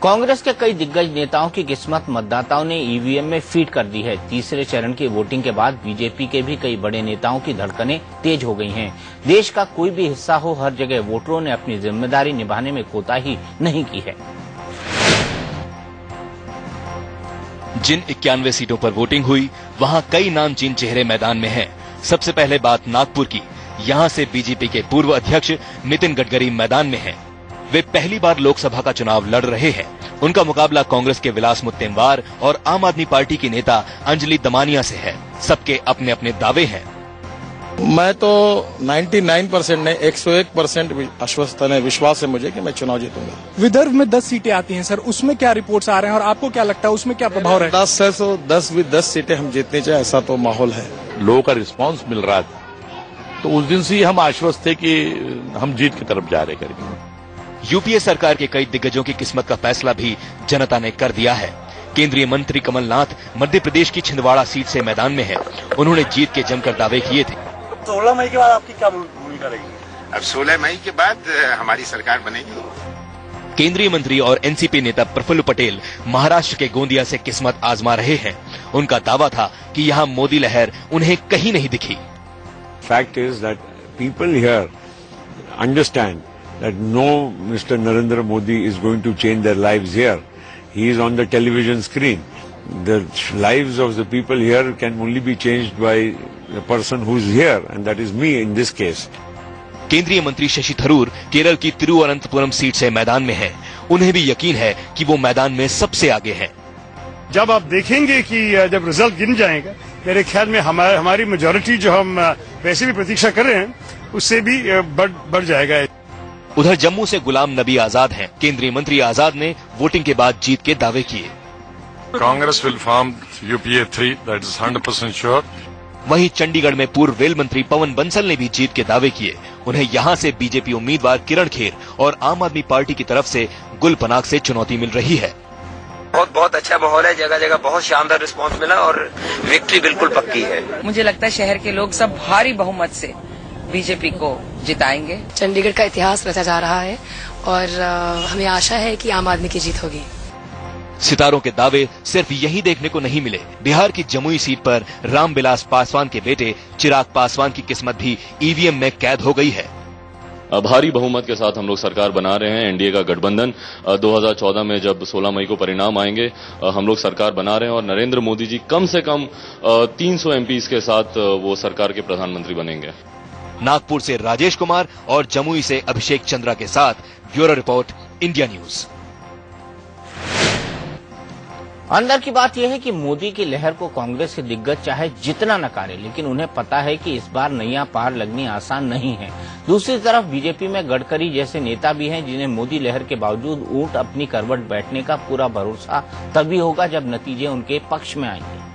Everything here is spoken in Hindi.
कांग्रेस के कई दिग्गज नेताओं की किस्मत मतदाताओं ने ईवीएम में फीड कर दी है। तीसरे चरण की वोटिंग के बाद बीजेपी के भी कई बड़े नेताओं की धड़कनें तेज हो गई हैं। देश का कोई भी हिस्सा हो, हर जगह वोटरों ने अपनी जिम्मेदारी निभाने में कोताही नहीं की है। जिन 91 सीटों पर वोटिंग हुई, वहां कई नामचीन चेहरे मैदान में हैं। सबसे पहले बात नागपुर की। यहां से बीजेपी के पूर्व अध्यक्ष नितिन गडकरी मैदान में हैं। वे पहली बार लोकसभा का चुनाव लड़ रहे हैं। उनका मुकाबला कांग्रेस के विलास मुत्तेमवार और आम आदमी पार्टी की नेता अंजलि दमानिया से है। सबके अपने अपने दावे हैं। मैं तो 99% ने 101% आश्वस्त है, विश्वास है मुझे कि मैं चुनाव जीतूंगा। विदर्भ में 10 सीटें आती हैं सर, उसमें क्या रिपोर्ट्स आ रहे हैं और आपको क्या लगता है उसमें क्या प्रभाव रहेगा? 10 है तो 10 सीटें हम जीतनी चाहिए, ऐसा तो माहौल है। लोगों का रिस्पांस मिल रहा था, तो उस दिन से ही हम आश्वस्त थे कि हम जीत की तरफ जा रहे करके। यूपीए सरकार के कई दिग्गजों की किस्मत का फैसला भी जनता ने कर दिया है। केंद्रीय मंत्री कमलनाथ मध्य प्रदेश की छिंदवाड़ा सीट से मैदान में हैं। उन्होंने जीत के जमकर दावे किए थे। 16 मई के बाद आपकी क्या भूमिका रहेगी? अब 16 मई के बाद हमारी सरकार बनेगी। केंद्रीय मंत्री और एनसीपी नेता प्रफुल्ल पटेल महाराष्ट्र के गोंदिया से किस्मत आजमा रहे हैं। उनका दावा था कि यहाँ मोदी लहर उन्हें कहीं नहीं दिखी। Fact is that people here understand that no Mr. Narendra Modi is going to change their lives here. He is on the television screen. The lives of the people here can only be changed by the person who is here, and that is me in this case. केंद्रीय मंत्री शशि थरूर केरल की तिरुवनंतपुरम सीट से मैदान में हैं। उन्हें भी यकीन है कि वो मैदान में सबसे आगे हैं। जब आप देखेंगे कि जब रिजल्ट गिन जाएगा, मेरे ख्याल में हमारी मेजोरिटी जो हम वैसे भी प्रतीक्षा कर रहे हैं, उससे भी बढ़ जाएगा। उधर जम्मू से गुलाम नबी आजाद हैं। केंद्रीय मंत्री आजाद ने वोटिंग के बाद जीत के दावे किए। Congress will form UPA 3, that is 100% sure. वहीं चंडीगढ़ में पूर्व रेल मंत्री पवन बंसल ने भी जीत के दावे किए। उन्हें यहां से बीजेपी उम्मीदवार किरण खेर और आम आदमी पार्टी की तरफ से गुल पनाग से चुनौती मिल रही है। बहुत अच्छा माहौल है, जगह जगह बहुत शानदार रिस्पांस मिला और विक्ट्री बिल्कुल पक्की है। मुझे लगता है शहर के लोग सब भारी बहुमत से बीजेपी को जिताएंगे। चंडीगढ़ का इतिहास रचा जा रहा है और हमें आशा है कि आम आदमी की जीत होगी। सितारों के दावे सिर्फ यही देखने को नहीं मिले। बिहार की जमुई सीट पर रामविलास पासवान के बेटे चिराग पासवान की किस्मत भी ईवीएम में कैद हो गई है। भारी बहुमत के साथ हम लोग सरकार बना रहे हैं। एनडीए का गठबंधन 2014 में जब 16 मई को परिणाम आएंगे, हम लोग सरकार बना रहे हैं और नरेंद्र मोदी जी कम से कम 300 एमपीज के साथ वो सरकार के प्रधानमंत्री बनेंगे। नागपुर से राजेश कुमार और जमुई से अभिषेक चंद्रा के साथ ब्यूरो रिपोर्ट, इंडिया न्यूज। अंदर की बात यह है कि मोदी की लहर को कांग्रेस के दिग्गज चाहे जितना नकारे, लेकिन उन्हें पता है कि इस बार नैया पार लगनी आसान नहीं है। दूसरी तरफ बीजेपी में गडकरी जैसे नेता भी हैं, जिन्हें मोदी लहर के बावजूद ऊंट अपनी करवट बैठने का पूरा भरोसा तभी होगा जब नतीजे उनके पक्ष में आएंगे।